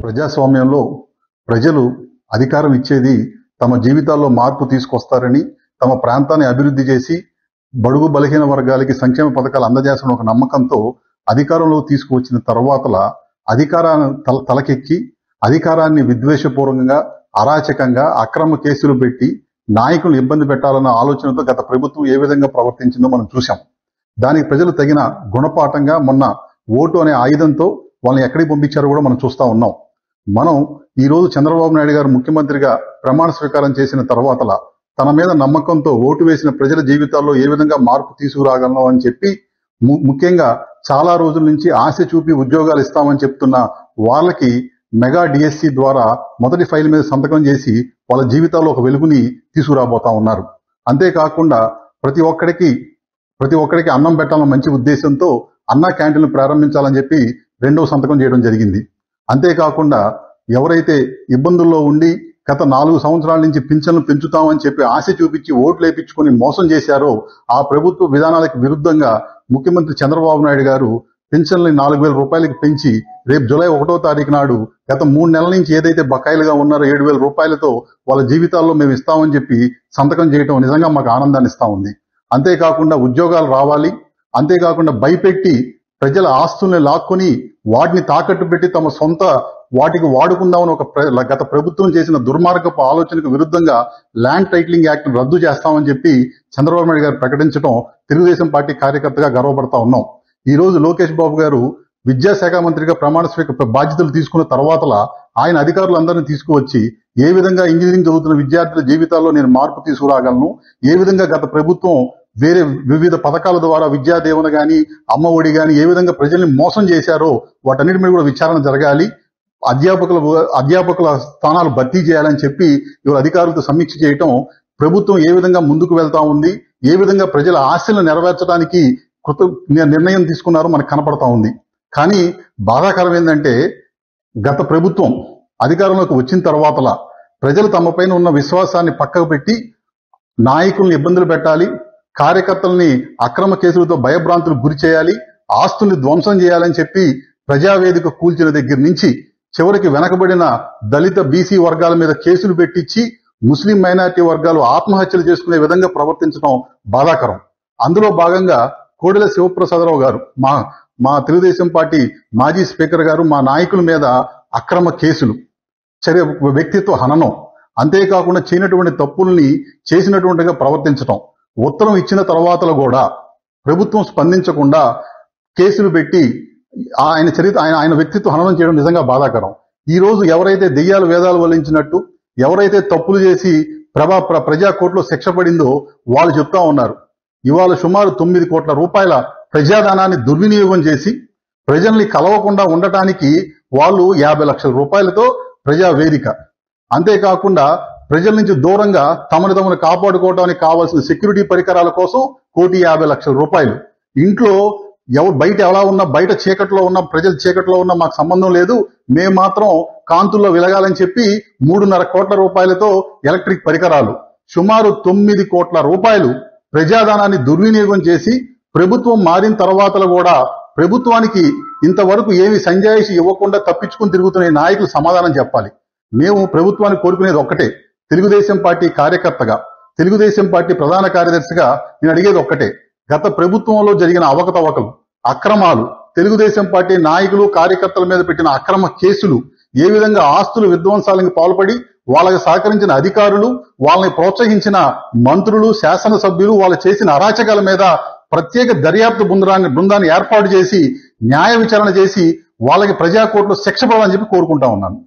ప్రజాస్వామ్యంలో ప్రజలు అధికారం ఇచ్చేది తమ జీవితాల్లో మార్పు తీసుకొస్తారని, తమ ప్రాంతాన్ని అభివృద్ధి చేసి బడుగు బలహీన వర్గాలకి సంక్షేమ పథకాలు అందజేస్తున్న ఒక నమ్మకంతో అధికారంలో తీసుకువచ్చిన తర్వాతల అధికారాన్ని తలకెక్కి అధికారాన్ని విద్వేషపూర్వకంగా, అరాచకంగా, అక్రమ కేసులు పెట్టి నాయకులను ఇబ్బంది పెట్టాలన్న ఆలోచనతో గత ప్రభుత్వం ఏ విధంగా ప్రవర్తించిందో మనం చూసాం. దానికి ప్రజలు తగిన గుణపాఠంగా మొన్న ఓటు అనే ఆయుధంతో వాళ్ళని ఎక్కడికి పంపించారో కూడా మనం చూస్తా ఉన్నాం. మనం ఈ రోజు చంద్రబాబు నాయుడు గారు ముఖ్యమంత్రిగా ప్రమాణ స్వీకారం చేసిన తర్వాతల తన మీద నమ్మకంతో ఓటు వేసిన ప్రజల జీవితాల్లో ఏ విధంగా మార్పు తీసుకురాగలను అని చెప్పి ముఖ్యంగా చాలా రోజుల నుంచి ఆశ చూపి ఉద్యోగాలు ఇస్తామని చెప్తున్న వాళ్ళకి మెగా డిఎస్సి ద్వారా మొదటి ఫైల్ మీద సంతకం చేసి వాళ్ళ జీవితాల్లో ఒక వెలుగుని తీసుకురాబోతా ఉన్నారు. అంతేకాకుండా ప్రతి ఒక్కడికి అన్నం పెట్టాలన్న మంచి ఉద్దేశంతో అన్నా క్యాంటీన్లు ప్రారంభించాలని చెప్పి రెండవ సంతకం చేయడం జరిగింది. అంతేకాకుండా ఎవరైతే ఇబ్బందుల్లో ఉండి గత 4 సంవత్సరాల నుంచి పింఛన్లు పెంచుతామని చెప్పి ఆశ చూపించి ఓట్లు వేయించుకొని మోసం చేశారో ఆ ప్రభుత్వ విధానాలకు విరుద్ధంగా ముఖ్యమంత్రి చంద్రబాబు నాయుడు గారు పింఛన్లు 4,000 రూపాయలకి పెంచి రేపు జూలై 1వ తారీఖు నాడు గత 3 నెలల నుంచి ఏదైతే బకాయిలుగా ఉన్నారో 7,000 రూపాయలతో వాళ్ళ జీవితాల్లో మేము ఇస్తామని చెప్పి సంతకం చేయడం నిజంగా మాకు ఆనందాన్ని ఇస్తా ఉంది. అంతేకాకుండా ఉద్యోగాలు రావాలి, అంతేకాకుండా భయపెట్టి ప్రజల ఆస్తుల్ని లాక్కొని వాటిని తాకట్టు పెట్టి తమ సొంత వాటికి వాడుకుందామని గత ప్రభుత్వం చేసిన దుర్మార్గపు ఆలోచనకు విరుద్ధంగా ల్యాండ్ టైటిలింగ్ యాక్ట్ రద్దు చేస్తామని చెప్పి చంద్రబాబు నాయుడు గారు ప్రకటించడం తెలుగుదేశం పార్టీ కార్యకర్తగా గర్వపడతా ఉన్నాం. ఈ రోజు లోకేష్ బాబు గారు విద్యాశాఖ మంత్రిగా ప్రమాణ స్వీకార బాధ్యతలు తీసుకున్న తర్వాతల ఆయన అధికారులందరినీ తీసుకువచ్చి ఏ విధంగా ఇంజనీరింగ్ చదువుతున్న విద్యార్థుల జీవితాల్లో నేను మార్పు తీసుకురాగలను, ఏ విధంగా గత ప్రభుత్వం వేరే వివిధ పథకాల ద్వారా విద్యాదేవన గాని అమ్మ ఒడి గాని ఏ విధంగా ప్రజల్ని మోసం చేశారో వాటన్నిటి మీద కూడా విచారణ జరగాలి, అధ్యాపకుల స్థానాలు భర్తీ చేయాలని చెప్పి ఇవాళ అధికారులతో సమీక్ష చేయటం ప్రభుత్వం ఏ విధంగా ముందుకు వెళ్తా ఉంది, ఏ విధంగా ప్రజల ఆశలను నెరవేర్చడానికి నిర్ణయం తీసుకున్నారో మనకు కనపడతా ఉంది. కానీ బాధాకరం ఏంటంటే గత ప్రభుత్వం అధికారంలోకి వచ్చిన తర్వాతలా ప్రజలు తమ పైన ఉన్న విశ్వాసాన్ని పక్కకు పెట్టి నాయకుల్ని ఇబ్బందులు పెట్టాలి, కార్యకర్తల్ని అక్రమ కేసులతో భయభ్రాంతులు గురి చేయాలి, ఆస్తుల్ని ధ్వంసం చేయాలని చెప్పి ప్రజావేదిక కూల్చిన దగ్గర నుంచి చివరికి వెనకబడిన దళిత బీసీ వర్గాల మీద కేసులు పెట్టించి ముస్లిం మైనారిటీ వర్గాలు ఆత్మహత్యలు చేసుకునే విధంగా ప్రవర్తించడం బాధాకరం. అందులో భాగంగా కోడెల శివప్రసాదరావు గారు మా తెలుగుదేశం పార్టీ మాజీ స్పీకర్ గారు మా నాయకుల మీద అక్రమ కేసులు, వ్యక్తిత్వ హననం, అంతేకాకుండా చేయనటువంటి తప్పుల్ని చేసినటువంటిగా ప్రవర్తించడం, ఉత్తరం ఇచ్చిన తర్వాతలు కూడా ప్రభుత్వం స్పందించకుండా కేసులు పెట్టి ఆయన వ్యక్తిత్వ హననం చేయడం నిజంగా బాధాకరం. ఈ రోజు ఎవరైతే దెయ్యాలు వేదాలు వల్లించినట్టు ఎవరైతే తప్పులు చేసి ప్రజా కోర్టులో శిక్ష పడిందో వాళ్ళు చెప్తా ఉన్నారు. ఇవాళ సుమారు 9 కోట్ల రూపాయల ప్రజాధనాన్ని దుర్వినియోగం చేసి ప్రజల్ని కలవకుండా ఉండటానికి వాళ్ళు 50 లక్షల రూపాయలతో ప్రజావేదిక, అంతేకాకుండా ప్రజల నుంచి దూరంగా తమను కాపాడుకోవడానికి కావాల్సిన సెక్యూరిటీ పరికరాల కోసం 1,50,00,000 రూపాయలు, ఇంట్లో బయట ఎలా ఉన్నా బయట చీకట్లో ఉన్న ప్రజలు చీకట్లో ఉన్నా మాకు సంబంధం లేదు, మేము మాత్రం కాంతుల్లో వెలగాలని చెప్పి 3.5 కోట్ల రూపాయలతో ఎలక్ట్రిక్ పరికరాలు, సుమారు 9 కోట్ల రూపాయలు ప్రజాధనాన్ని దుర్వినియోగం చేసి ప్రభుత్వం మారిన తర్వాతలు కూడా ప్రభుత్వానికి ఇంతవరకు ఏమి సంజాయిషి ఇవ్వకుండా తప్పించుకుని తిరుగుతున్న నాయకులు సమాధానం చెప్పాలి. మేము ప్రభుత్వాన్ని కోరుకునేది ఒక్కటే, తెలుగుదేశం పార్టీ కార్యకర్తగా, తెలుగుదేశం పార్టీ ప్రధాన కార్యదర్శిగా నేను అడిగేది ఒక్కటే, గత ప్రభుత్వంలో జరిగిన అవకతవకలు, అక్రమాలు, తెలుగుదేశం పార్టీ నాయకులు కార్యకర్తల మీద పెట్టిన అక్రమ కేసులు, ఏ విధంగా ఆస్తుల విధ్వంసాలకు పాల్పడి వాళ్ళకి సహకరించిన అధికారులు, వాళ్ళని ప్రోత్సహించిన మంత్రులు, శాసనసభ్యులు వాళ్ళు చేసిన అరాచకాల మీద ప్రత్యేక దర్యాప్తు బృందాన్ని ఏర్పాటు చేసి న్యాయ విచారణ చేసి వాళ్ళకి ప్రజాకోర్టులో శిక్ష పడాలని చెప్పి కోరుకుంటా ఉన్నాను.